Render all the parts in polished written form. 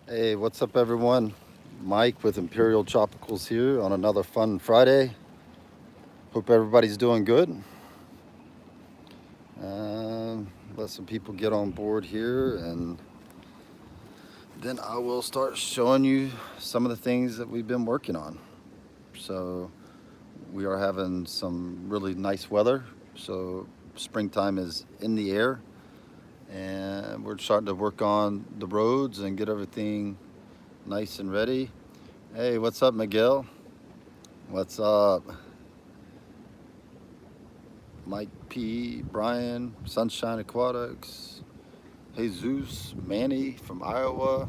Hey, what's up, everyone? Mike with Imperial Tropicals here on another fun Friday. Hope everybody's doing good. Let some people get on board here, and then I will start showing you some of the things that we've been working on. So, we are having some really nice weather. So, springtime is in the air, and we're starting to work on the roads and get everything nice and ready. Hey, what's up, Miguel? What's up? Mike P, Brian, Sunshine Aquatics, Jesus, Manny from Iowa.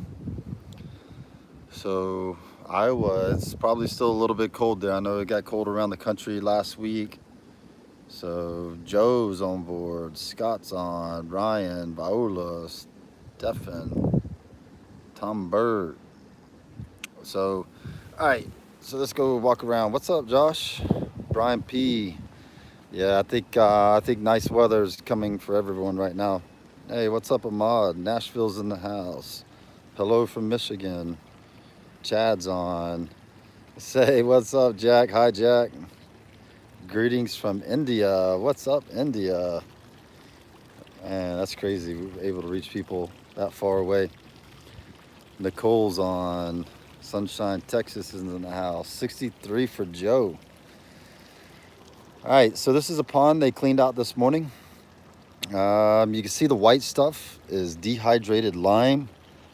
So, Iowa, it's probably still a little bit cold there. I know it got cold around the country last week. So, Joe's on board, Scott's on, Ryan, Viola, Stefan, Tom Bird. So, all right, so let's go walk around. What's up, Josh? Brian P. Yeah, I think nice weather is coming for everyone right now. Hey, what's up, Ahmad? Nashville's in the house. Hello from Michigan. Chad's on. Say what's up, Jack. Hi, Jack. Greetings from India. What's up, India? Man, that's crazy. We were able to reach people that far away. Nicole's on. Sunshine, Texas is in the house. 63 for Joe. All right, so this is a pond they cleaned out this morning. You can see the white stuff is dehydrated lime.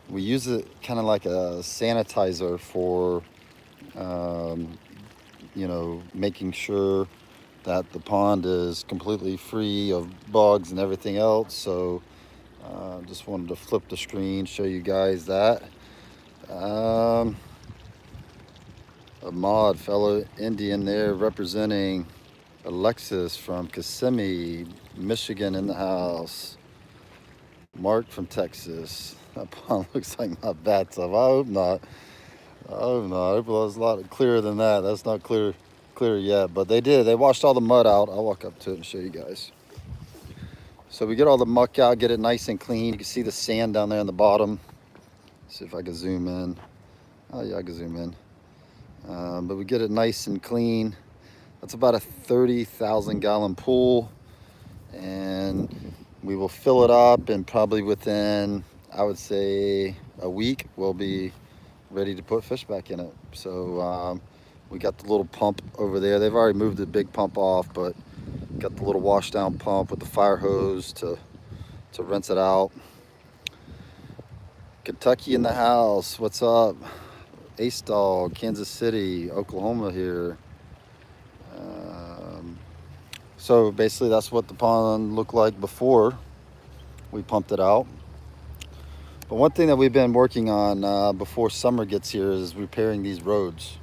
We use it kind of like a sanitizer for, um, making sure that the pond is completely free of bugs and everything else. So just wanted to flip the screen, show you guys that. Um, Ahmad, fellow Indian there representing. Alexis from Kissimmee, Michigan in the house. Mark from Texas. That pond looks like my bathtub. I hope not. I hope not. I hope it was a lot clearer than that. That's not clear yet, but they did. They washed all the mud out. I'll walk up to it and show you guys. So we get all the muck out, get it nice and clean. You can see the sand down there in the bottom. See if I can zoom in. Oh yeah, I can zoom in. But we get it nice and clean. That's about a 30,000 gallon pool, and we will fill it up, and probably within, I would say, a week we'll be ready to put fish back in it. So we got the little pump over there. They've already moved the big pump off, but got the little wash down pump with the fire hose to rinse it out. Kentucky in the house. What's up? Ace Dog, Kansas City, Oklahoma here. So basically that's what the pond looked like before we pumped it out. But one thing that we've been working on before summer gets here is repairing these roads.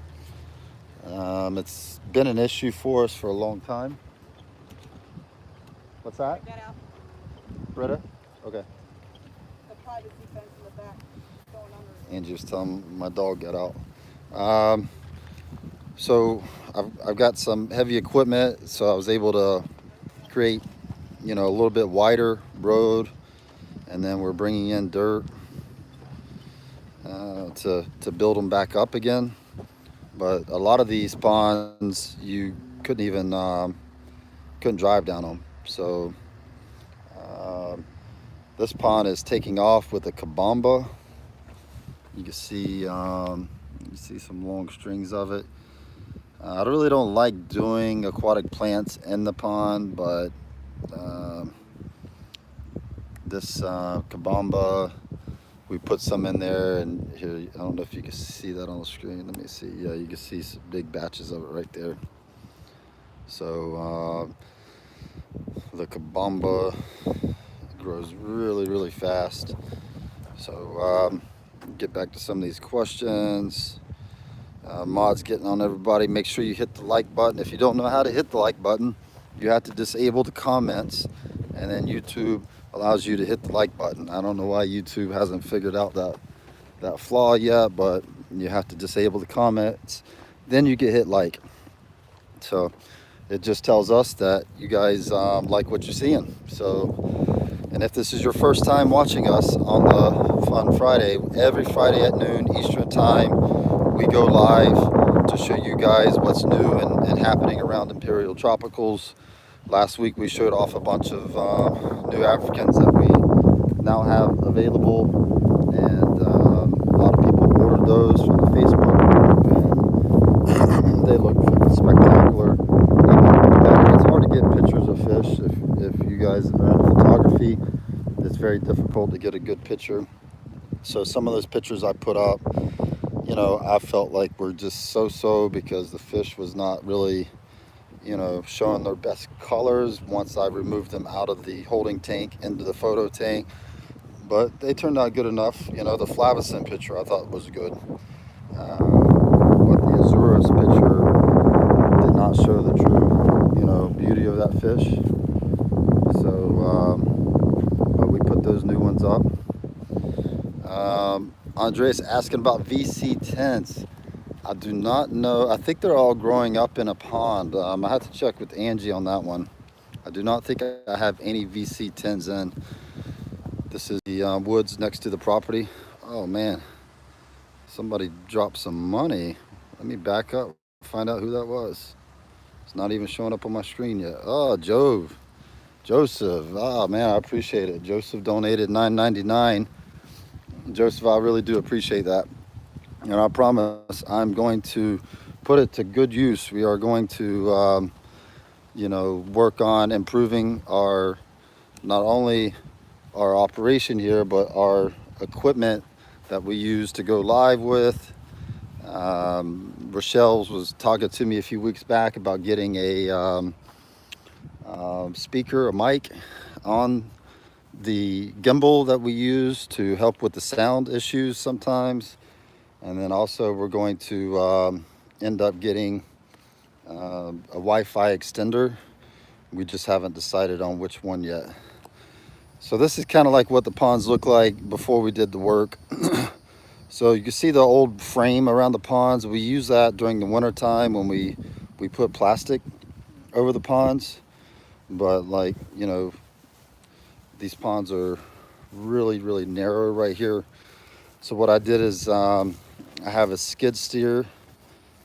It's been an issue for us for a long time. What's that? Check that out. Britta? Okay. The privacy fence in the back going under. Angie was telling my dog got out. So I've got some heavy equipment, so I was able to create, a little bit wider road, and then we're bringing in dirt to build them back up again. But a lot of these ponds you couldn't even couldn't drive down them. So this pond is taking off with a kabamba. You can see some long strings of it. I really don't like doing aquatic plants in the pond, but this kabamba, we put some in there, and here, I don't know if you can see that on the screen. Let me see. Yeah, you can see some big batches of it right there. So the kabamba grows really, really fast. So get back to some of these questions. Mods getting on everybody. Make sure you hit the like button. If you don't know how to hit the like button, you have to disable the comments, and then YouTube allows you to hit the like button. I don't know why YouTube hasn't figured out that flaw yet, but you have to disable the comments, then you get hit like. So it just tells us that you guys like what you're seeing. So And if this is your first time watching us on the Fun Friday, every Friday at noon Eastern Time, we go live to show you guys what's new and happening around Imperial Tropicals. Last week we showed off a bunch of new Africans that we now have available, and a lot of people ordered those from the Facebook group, and they look spectacular. It's hard to get pictures of fish if you guys are into photography. It's very difficult to get a good picture. So some of those pictures I put up, you know, I felt like were just so because the fish was not really, you know, showing their best colors once I removed them out of the holding tank into the photo tank. But they turned out good enough. You know, the Flavicin picture I thought was good. But the Azurus picture did not show the true, you know, beauty of that fish. So, but we put those new ones up. Andres asking about VC10s. I do not know. I think they're all growing up in a pond. I have to check with Angie on that one. I do not think I have any VC10s in. This is the woods next to the property. Oh man, somebody dropped some money. Let me back up, find out who that was. It's not even showing up on my screen yet. Oh, Joseph. Oh man, I appreciate it. Joseph donated $9.99. Joseph, I really do appreciate that. And I promise I'm going to put it to good use. We are going to, you know, work on improving our, not only our operation here, but our equipment that we use to go live with. Rochelle was talking to me a few weeks back about getting a speaker, a mic on the gimbal that we use to help with the sound issues sometimes. And then also we're going to end up getting a Wi-Fi extender. We just haven't decided on which one yet. So this is kind of like what the ponds look like before we did the work. So you can see the old frame around the ponds. We use that during the winter time when we put plastic over the ponds. But like, you know, these ponds are really narrow right here. So what I did is I have a skid steer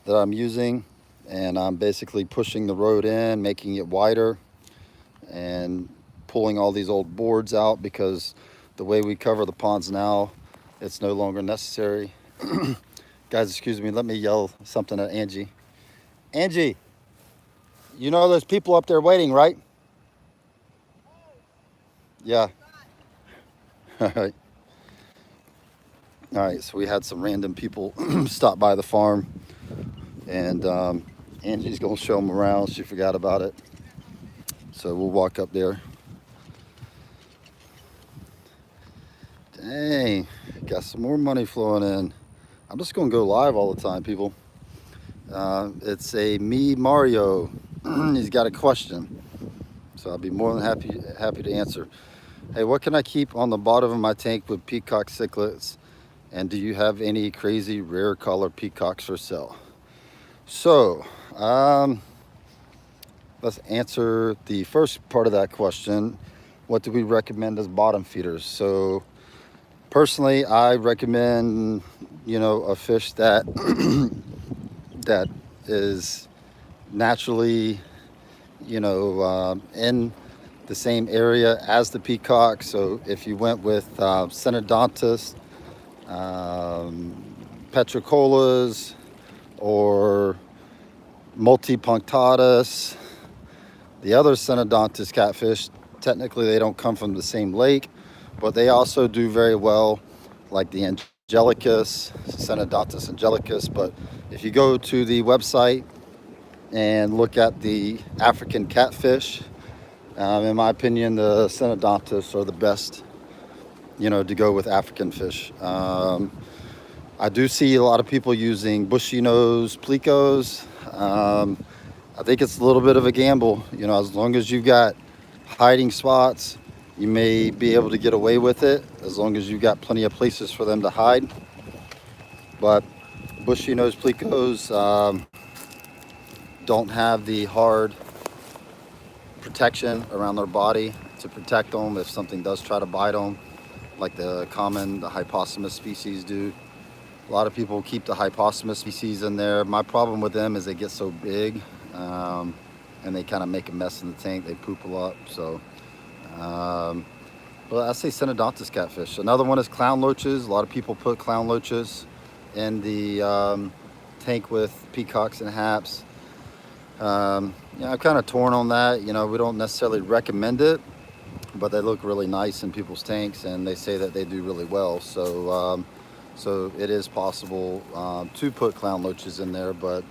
that I'm using, and I'm basically pushing the road in, making it wider, and pulling all these old boards out because the way we cover the ponds now, it's no longer necessary. Guys, excuse me, let me yell something at Angie. Angie, you know there's people up there waiting, right? Yeah. All right. All right, so we had some random people stop by the farm, and Angie's gonna show them around. She forgot about it. So we'll walk up there. Dang, got some more money flowing in. I'm just gonna go live all the time, people. It's a me Mario. He's got a question, so I'll be more than happy to answer. Hey, what can I keep on the bottom of my tank with Peacock cichlids? And do you have any crazy rare color peacocks for sale? So, let's answer the first part of that question. What do we recommend as bottom feeders? So, personally, I recommend, you know, a fish that that is naturally, you know, in the same area as the peacock. So if you went with Synodontis, Petricolas, or Multipunctatus, the other Synodontis catfish, technically they don't come from the same lake, but they also do very well, like the Angelicus, Synodontis angelicus. But if you go to the website and look at the African catfish, in my opinion, the Synodontis are the best, you know, to go with African fish. I do see a lot of people using bushy nose plecos. I think it's a little bit of a gamble. You know, as long as you've got hiding spots, you may be able to get away with it, as long as you've got plenty of places for them to hide. But bushy nose plecos don't have the hard protection around their body to protect them if something does try to bite them, like the hypostomus species do. A lot of people keep the hypostomus species in there. My problem with them is they get so big, and they kind of make a mess in the tank. They poop a lot. So, but I say Synodontis catfish. Another one is clown loaches. A lot of people put clown loaches in the tank with peacocks and haps. Yeah, I'm kind of torn on that. You know, we don't necessarily recommend it, but they look really nice in people's tanks, and they say that they do really well. So, so it is possible to put clown loaches in there, but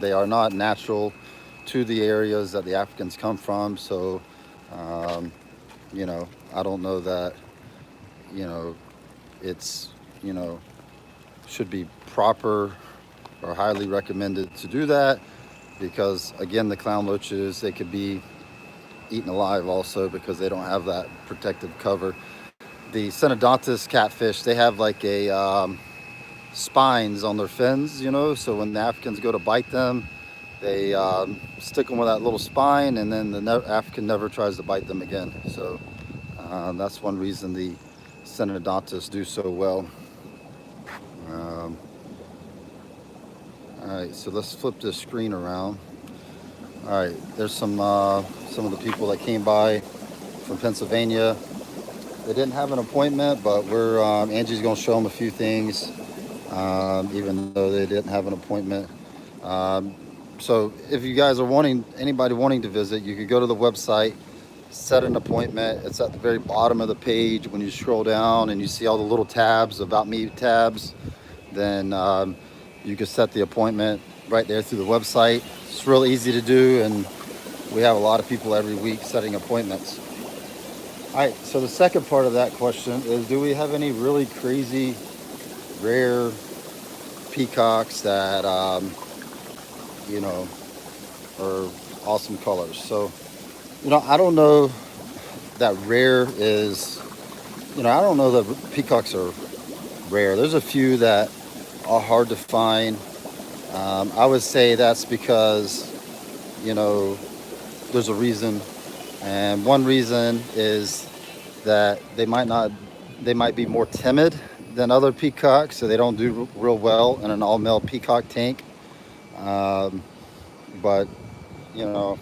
they are not natural to the areas that the Africans come from. So, you know, I don't know that, you know, it's, you know, should be proper or highly recommended to do that, because again, the clown loaches, they could be eaten alive also because they don't have that protective cover. The Synodontis catfish, they have like a spines on their fins, you know, so when the Africans go to bite them, they stick them with that little spine, and then the African never tries to bite them again. So that's one reason the Synodontis do so well. All right, so let's flip this screen around. All right, there's some of the people that came by from Pennsylvania. They didn't have an appointment, but we're Angie's gonna show them a few things, even though they didn't have an appointment. So if you guys are anybody wanting to visit, you could go to the website, set an appointment. It's at the very bottom of the page. When you scroll down and you see all the little tabs, About Me tabs, then you can set the appointment right there through the website. It's real easy to do, and we have a lot of people every week setting appointments. All right, so the second part of that question is, do we have any really crazy, rare peacocks that, you know, are awesome colors? So, you know, I don't know that rare is, you know, I don't know that peacocks are rare. There's a few that are hard to find. I would say that's because, you know, there's a reason. And one reason is that they might be more timid than other peacocks, so they don't do real well in an all-male peacock tank. But, you know,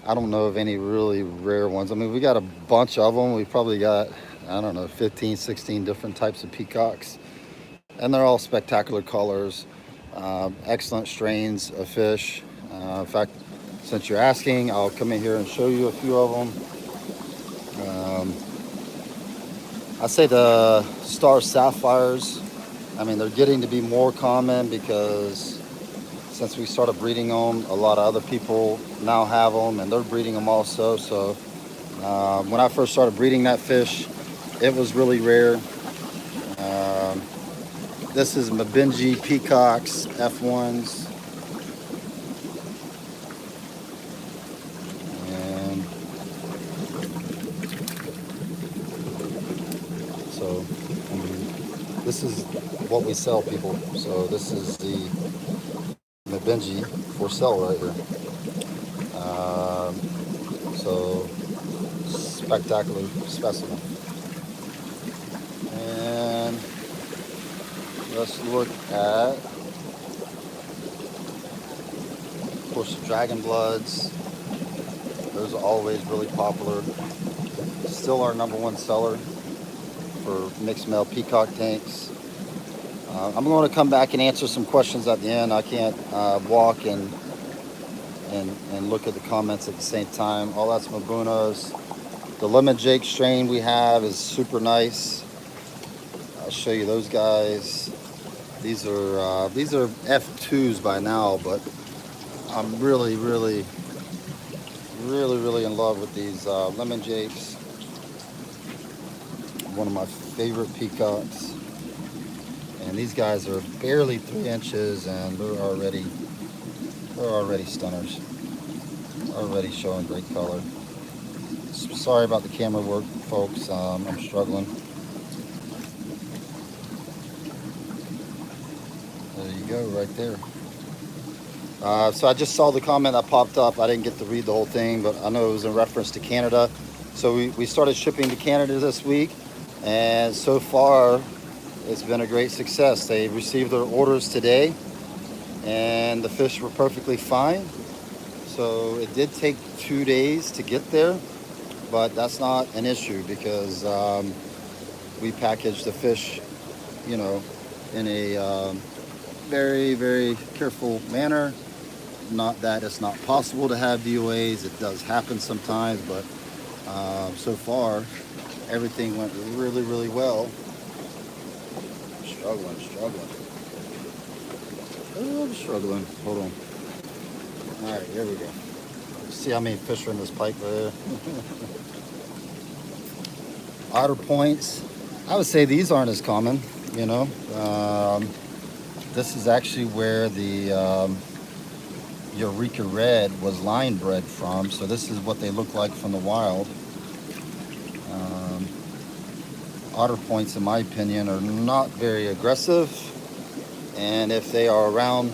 I don't know of any really rare ones. I mean, we got a bunch of them. We probably got, I don't know, 15, 16 different types of peacocks. And they're all spectacular colors, excellent strains of fish. In fact, since you're asking, I'll come in here and show you a few of them. I say the star sapphires, I mean, they're getting to be more common because since we started breeding them, a lot of other people now have them, and they're breeding them also. So when I first started breeding that fish, it was really rare. This is Mbinji Peacocks F1s. And so, I mean, this is what we sell people. So this is the Mbinji for sale right here. So spectacular specimen. And let's look at, of course, the Dragon Bloods. Those are always really popular. Still our #1 seller for mixed male peacock tanks. I'm going to come back and answer some questions at the end. I can't walk and look at the comments at the same time. All that's Mabunas. The Lemon Jake strain we have is super nice. I'll show you those guys. These are F2s by now, but I'm really in love with these Lemon Jakes. One of my favorite peacocks. And these guys are barely 3 inches, and they're already stunners. Already showing great color. Sorry about the camera work, folks. I'm struggling. There you go, right there. So I just saw the comment that popped up. I didn't get to read the whole thing, but I know it was in reference to Canada. So we started shipping to Canada this week, and so far it's been a great success. They received their orders today, and the fish were perfectly fine. So it did take 2 days to get there, but that's not an issue because we packaged the fish, you know, in a very, very careful manner. Not that it's not possible to have DOAs, it does happen sometimes, but so far everything went really, really well. Struggling. Oh, I'm struggling. Hold on. All right, here we go. See how many fish are in this pipe right there. Otter points. I would say these aren't as common, you know. This is actually where the Eureka Red was line bred from. So this is what they look like from the wild. Otter points, in my opinion, are not very aggressive. And if they are around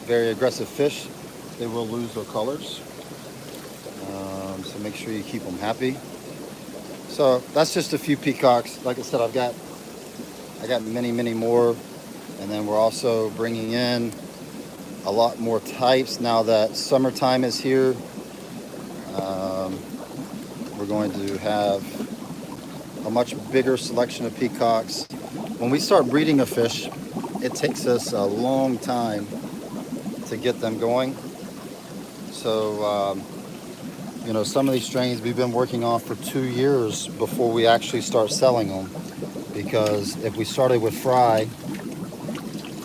very aggressive fish, they will lose their colors. So make sure you keep them happy. So that's just a few peacocks. Like I said, I got many, many more. And then we're also bringing in a lot more types now that summertime is here. We're going to have a much bigger selection of peacocks. When we start breeding a fish, it takes us a long time to get them going. So, you know, some of these strains we've been working on for 2 years before we actually start selling them. Because if we started with fry,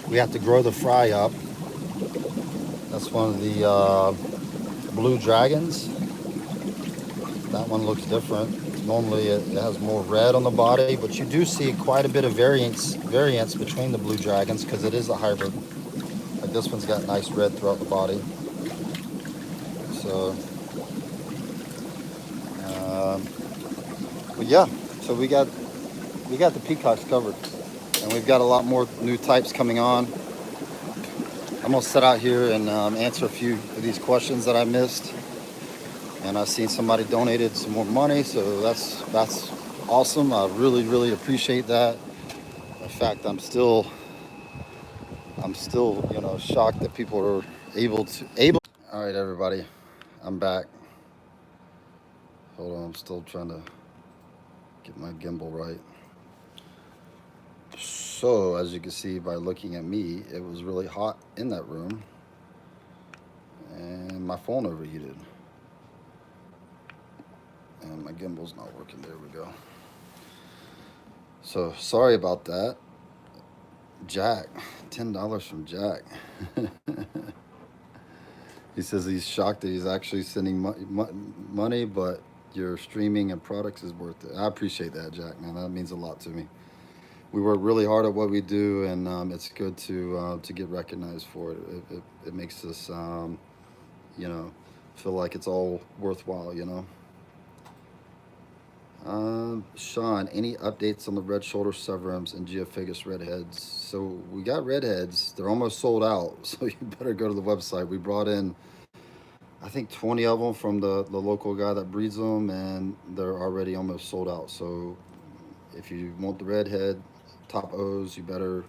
we have to grow the fry up. That's one of the blue dragons. That one looks different. Normally it has more red on the body, but you do see quite a bit of variance between the blue dragons because it is a hybrid. Like this one's got nice red throughout the body. So, but yeah, so we got the peacocks covered, and we've got a lot more new types coming on. I'm gonna sit out here and answer a few of these questions that I missed. And I've seen somebody donated some more money, so that's awesome. I really, really appreciate that. In fact, I'm still, you know, shocked that people are able. All right, everybody, I'm back. Hold on, I'm still trying to get my gimbal right. So, as you can see by looking at me, it was really hot in that room, and my phone overheated. And my gimbal's not working. There we go. So sorry about that. Jack, $10 from Jack. He says he's shocked that he's actually sending money, but your streaming and products is worth it. I appreciate that, Jack, man. That means a lot to me. We work really hard at what we do, and it's good to get recognized for it. It makes us, you know, feel like it's all worthwhile, you know. Sean, any updates on the red shoulder severums and Geophagus redheads? So we got redheads. They're almost sold out, so you better go to the website. We brought in, I think, 20 of them from the local guy that breeds them, and they're already almost sold out. So if you want the redhead top O's, you better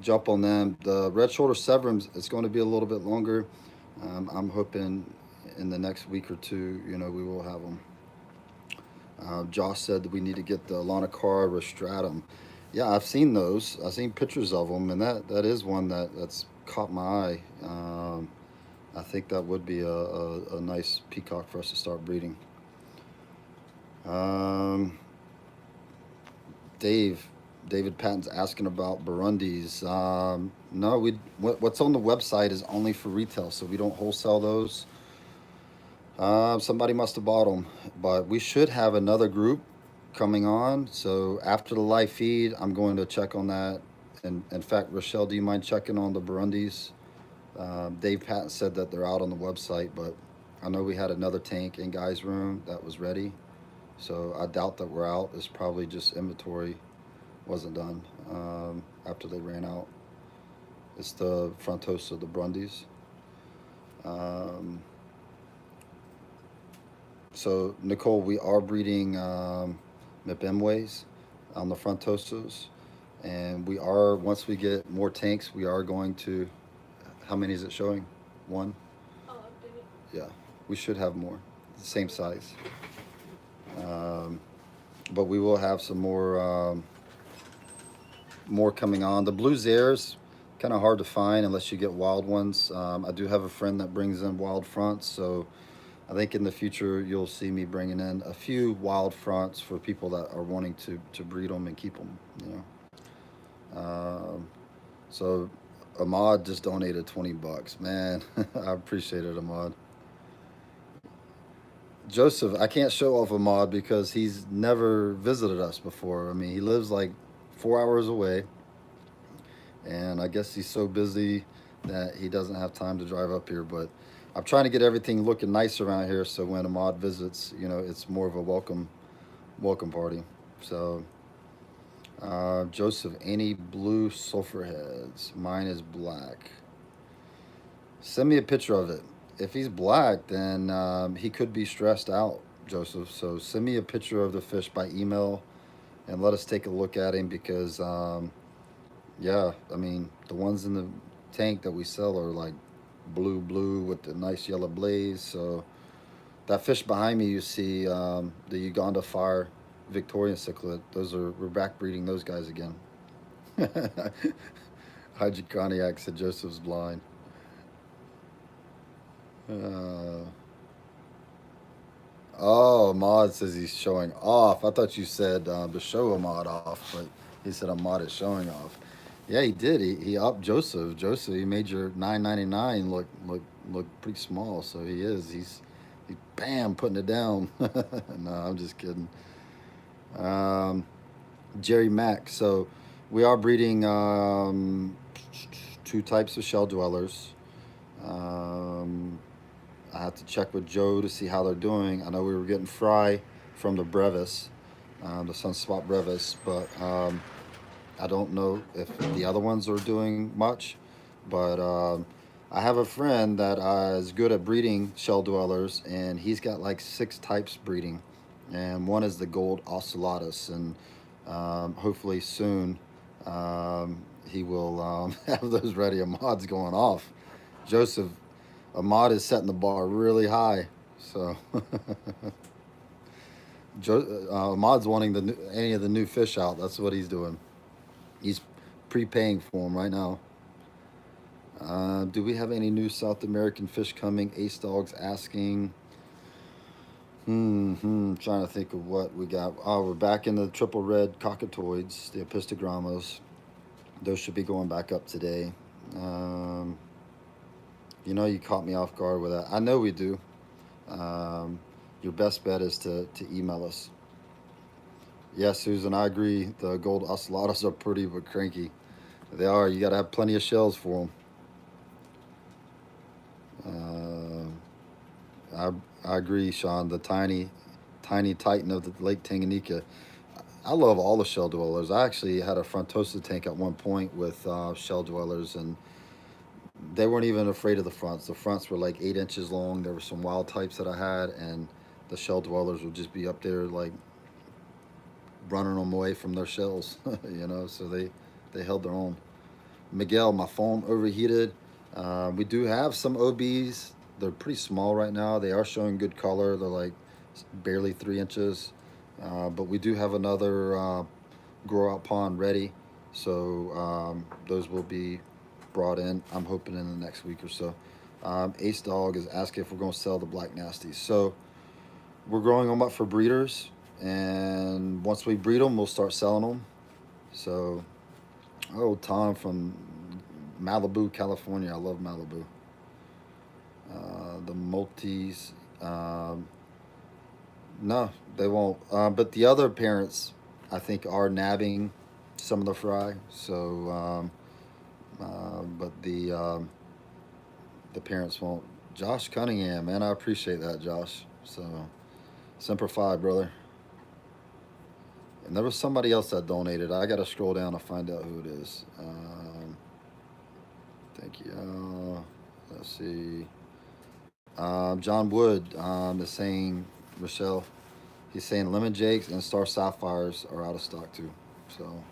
jump on them. The red shoulder severums, it's going to be a little bit longer. I'm hoping in the next week or two, you know, we will have them. Josh said that we need to get the Lanacara rostratum. Yeah, I've seen those. I've seen pictures of them, and that is one that's caught my eye. I think that would be a nice peacock for us to start breeding. David Patton's asking about Burundis. No, what's on the website is only for retail, so we don't wholesale those. Somebody must have bought them, but we should have another group coming on. So after the live feed, I'm going to check on that. And in fact, Rochelle, do you mind checking on the Burundis? Dave Patton said that they're out on the website, but I know we had another tank in Guy's room that was ready. So I doubt that we're out. It's probably just inventory wasn't done after they ran out. It's the Frontosa, the Burundis. So Nicole, we are breeding Mipemways on the frontosos, and we are once we get more tanks, we are going to. How many is it showing? One. Yeah, we should have more, same size. Um, but we will have some more coming on. The blue Zares, kind of hard to find unless you get wild ones. I do have a friend that brings in wild fronts, so I think in the future you'll see me bringing in a few wild fronts for people that are wanting to breed them and keep them. You know, so Ahmad just donated $20, man. I appreciate it, Ahmad. Joseph, I can't show off Ahmad because he's never visited us before. I mean, he lives like 4 hours away, and I guess he's so busy that he doesn't have time to drive up here. But I'm trying to get everything looking nice around here, so when Ahmad visits, it's more of a welcome party. So, Joseph, any blue sulfur heads? Mine is black. Send me a picture of it. If he's black, then he could be stressed out, Joseph. So send me a picture of the fish by email and let us take a look at him because, yeah, I mean, the ones in the tank that we sell are like blue with the nice yellow blaze. So that fish behind me, you see the Uganda Fire Victorian cichlid. We're back breeding those guys again. Hydroconiac said Joseph's blind. Uh, oh, Ahmad says he's showing off. I thought you said to show Ahmad off, but he said Ahmad is showing off. Yeah, he did. He upped Joseph. Joseph, he made your 9.99 look pretty small. So he is. He's bam putting it down. No, I'm just kidding. Um, Jerry Mack. So we are breeding two types of shell dwellers. Um, I have to check with Joe to see how they're doing. I know we were getting fry from the brevis, the sunspot brevis, but I don't know if the other ones are doing much. But I have a friend that is good at breeding shell dwellers, and he's got like 6 types breeding, and one is the gold ocellatus, and hopefully soon he will have those ready. Ahmad's going off. Joseph, Ahmad is setting the bar really high. So Ahmad's wanting any of the new fish out. That's what he's doing. He's prepaying for them right now. Do we have any new South American fish coming? Ace Dog's asking. Trying to think of what we got. Oh, we're back in the triple red cockatoids, the epistogrammas. Those should be going back up today. Um, you caught me off guard with that. I know we do. Um, your best bet is to email us. Yes, Susan, I agree. The gold ocellatus are pretty but cranky. They are. You got to have plenty of shells for them. I agree, Sean. The tiny titan of the Lake Tanganyika. I love all the shell dwellers. I actually had a frontosa tank at one point with shell dwellers, and they weren't even afraid of the fronts. The fronts were like 8 inches long. There were some wild types that I had, and the shell dwellers would just be up there like running them away from their shells, So they held their own. Miguel, my phone overheated. We do have some OBs. They're pretty small right now. They are showing good color. They're like barely 3 inches. But we do have another grow out pond ready. So those will be brought in, I'm hoping, in the next week or so. Ace Dog is asking if we're going to sell the black nasties. So we're growing them up for breeders. And once we breed them, we'll start selling them. So, Tom from Malibu, California. I love Malibu. The multis, no, they won't. But the other parents, I think, are nabbing some of the fry. So, but the parents won't. Josh Cunningham, man, I appreciate that, Josh. So, Semper Fi, brother. And there was somebody else that donated. I got to scroll down to find out who it is. Thank you. Let's see. John Wood is saying Rochelle. He's saying lemon jakes and star sapphires are out of stock too. So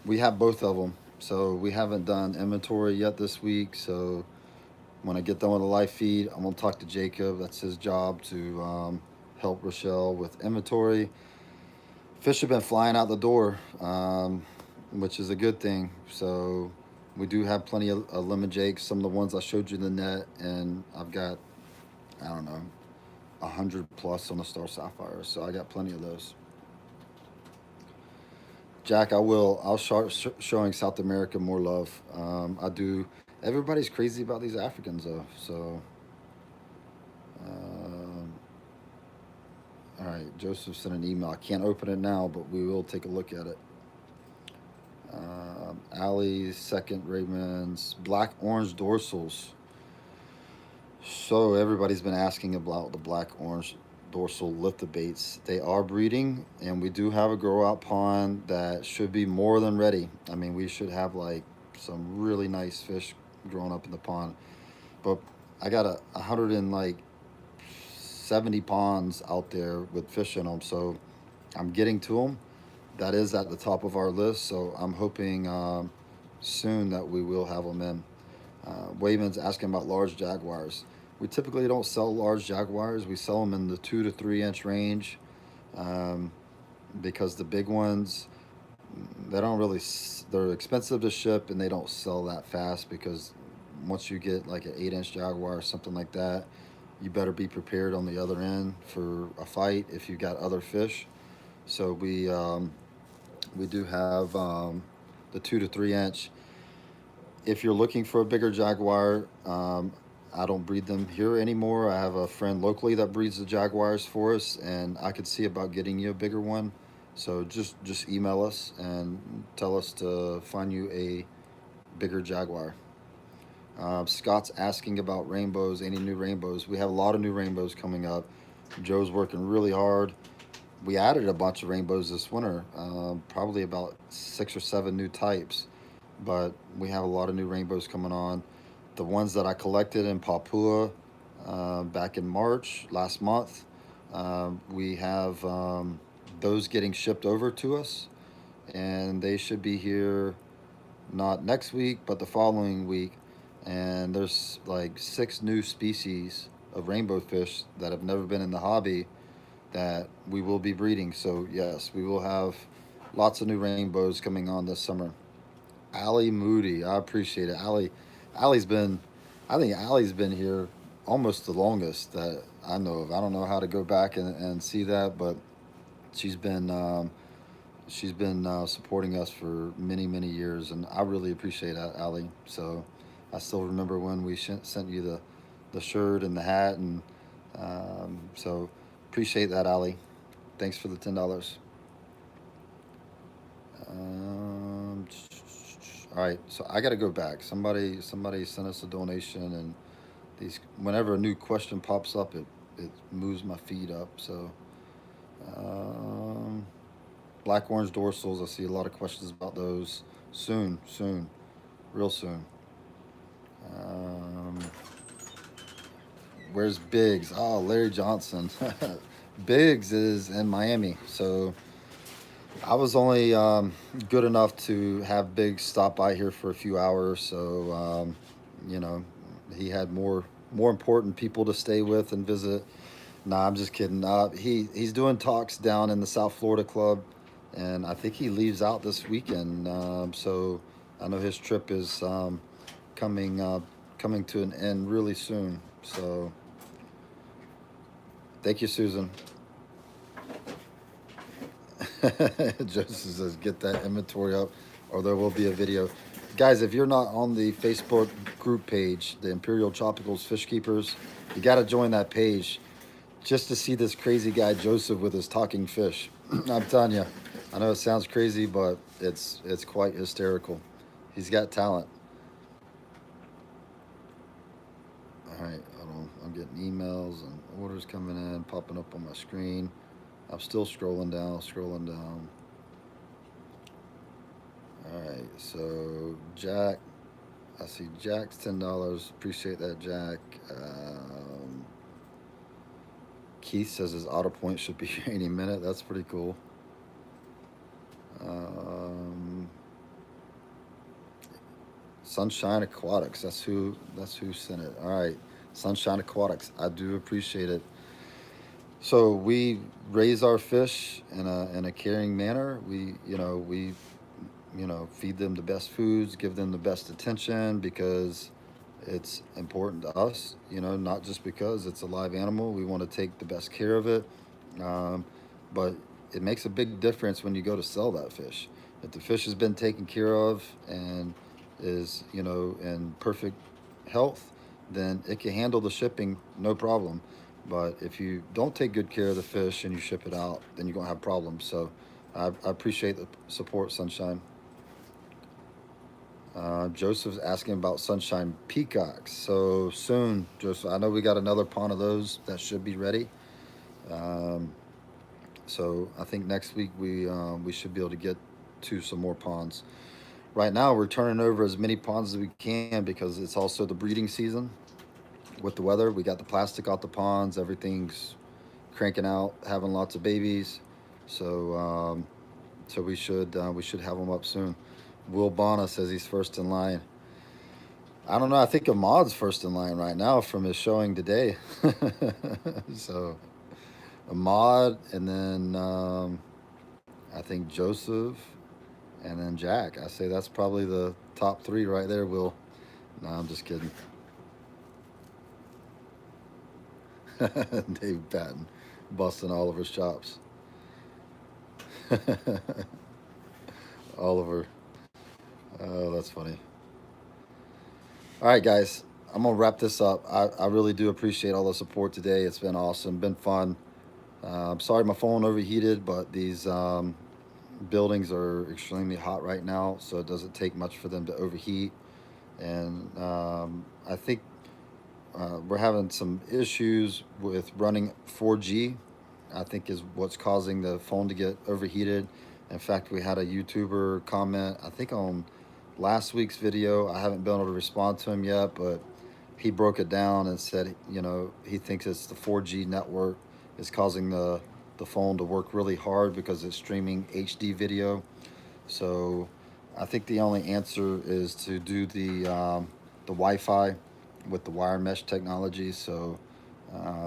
we have both of them. So we haven't done inventory yet this week. So when I get done with the live feed, I'm gonna talk to Jacob. That's his job to help Rochelle with inventory. Fish have been flying out the door, which is a good thing. So we do have plenty of lemon jakes. Some of the ones I showed you in the net, and I've got, I don't know, 100 plus on the star sapphire. So I got plenty of those. Jack, I will. I'll start showing South America more love. I do. Everybody's crazy about these Africans though. So, um, all right. Joseph sent an email. I can't open it now, but we will take a look at it. Allie's second Raymond's black orange dorsals. So everybody's been asking about the black orange dorsal lift baits. They are breeding, and we do have a grow out pond that should be more than ready. I mean, we should have like some really nice fish growing up in the pond. But I got 170 ponds out there with fish in them, so I'm getting to them. That is at the top of our list, so I'm hoping soon that we will have them in. Wayman's asking about large jaguars. We typically don't sell large jaguars. We sell them in the 2 to 3 inch range, um, because the big ones, they don't really. They're expensive to ship, and they don't sell that fast because once you get like an 8 inch jaguar or something like that, you better be prepared on the other end for a fight if you got other fish. So we do have the 2 to 3 inch. If you're looking for a bigger jaguar, I don't breed them here anymore. I have a friend locally that breeds the jaguars for us, and I could see about getting you a bigger one. So just email us and tell us to find you a bigger jaguar. Scott's asking about rainbows. Any new rainbows? We have a lot of new rainbows coming up. Joe's working really hard. We added a bunch of rainbows this winter, probably about 6 or 7 new types, but we have a lot of new rainbows coming on. The ones that I collected in Papua back in March last month, we have those getting shipped over to us, and they should be here not next week, but the following week. And there's like 6 new species of rainbow fish that have never been in the hobby that we will be breeding. So yes, we will have lots of new rainbows coming on this summer. Allie Moody, I appreciate it. Allie's been, I think Allie's been here almost the longest that I know of. I don't know how to go back and see that, but she's been supporting us for many years, and I really appreciate that, Allie. So I still remember when we sent you the shirt and the hat, and so appreciate that, Allie. Thanks for the $10. Um, all right, so I got to go back. Somebody sent us a donation, and these whenever a new question pops up, it moves my feed up. So um, black orange dorsals. I see a lot of questions about those. Soon, real soon. Um, where's Biggs? Oh, Larry Johnson. Biggs is in Miami, so I was only good enough to have Biggs stop by here for a few hours. So you know, he had more important people to stay with and visit. Nah, I'm just kidding. He's doing talks down in the South Florida club, and I think he leaves out this weekend. So I know his trip is coming coming to an end really soon. So thank you, Susan. Joseph says, get that inventory up, or there will be a video. Guys, if you're not on the Facebook group page, the Imperial Tropicals Fish Keepers, you got to join that page just to see this crazy guy Joseph with his talking fish. I'm telling you, I know it sounds crazy, but it's quite hysterical. He's got talent. All right, hold on. I'm getting emails and orders coming in, popping up on my screen. I'm still scrolling down, scrolling down. All right, so Jack, I see Jack's $10. Appreciate that, Jack. Keith says his auto point should be here any minute. That's pretty cool. Um, Sunshine Aquatics. That's who. That's who sent it. All right, Sunshine Aquatics. I do appreciate it. So we raise our fish in a caring manner. We feed them the best foods, give them the best attention because it's important to us. Not just because it's a live animal. We want to take the best care of it. Um, but it makes a big difference when you go to sell that fish. If the fish has been taken care of and is, in perfect health, then it can handle the shipping no problem. But if you don't take good care of the fish and you ship it out, then you're going to have problems. So I appreciate the support, Sunshine. Joseph's asking about Sunshine Peacocks. So soon, Joseph, I know we got another pond of those that should be ready. Um, so I think next week we should be able to get to some more ponds. Right now, we're turning over as many ponds as we can because it's also the breeding season. With the weather, we got the plastic out the ponds. Everything's cranking out, having lots of babies. So we should have them up soon. Will Bonner says he's first in line. I don't know. I think Ahmad's first in line right now from his showing today. So Ahmad, and then I think Joseph, and then Jack. I say that's probably the top three right there. Will. No, I'm just kidding. Dave Patton, busting Oliver's chops. Oliver. Oh, that's funny. All right, guys. I'm gonna wrap this up. I really do appreciate all the support today. It's been awesome, been fun. I'm sorry my phone overheated, but these buildings are extremely hot right now, so it doesn't take much for them to overheat. And I think we're having some issues with running 4G. I think is what's causing the phone to get overheated. In fact, we had a YouTuber comment, I think on last week's video. I haven't been able to respond to him yet, but he broke it down and said, he thinks it's the 4G network is causing the phone to work really hard because it's streaming HD video. So I think the only answer is to do the Wi-Fi with the wire mesh technology. So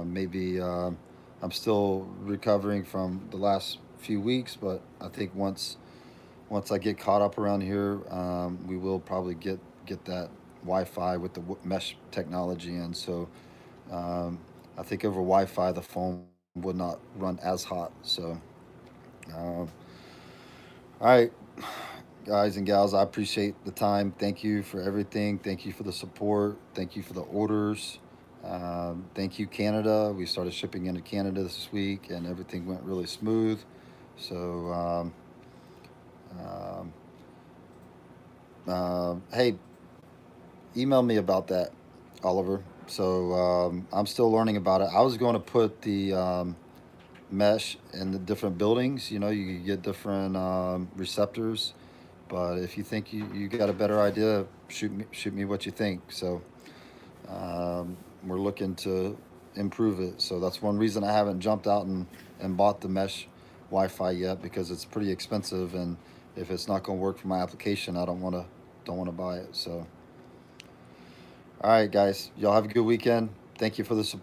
maybe I'm still recovering from the last few weeks, but I think once I get caught up around here, we will probably get that Wi-Fi with the mesh technology in. So I think over Wi-Fi the phone would not run as hot. So all right, guys and gals, I appreciate the time. Thank you for everything. Thank you for the support. Thank you for the orders. Thank you, Canada. We started shipping into Canada this week, and everything went really smooth. So, um, hey, email me about that, Oliver. So I'm still learning about it. I was going to put the mesh in the different buildings. You could get different receptors. But if you think you got a better idea, shoot me what you think. So we're looking to improve it. So that's one reason I haven't jumped out and bought the mesh Wi-Fi yet, because it's pretty expensive, and if it's not going to work for my application, I don't want to buy it. So all right, guys, y'all have a good weekend. Thank you for the support.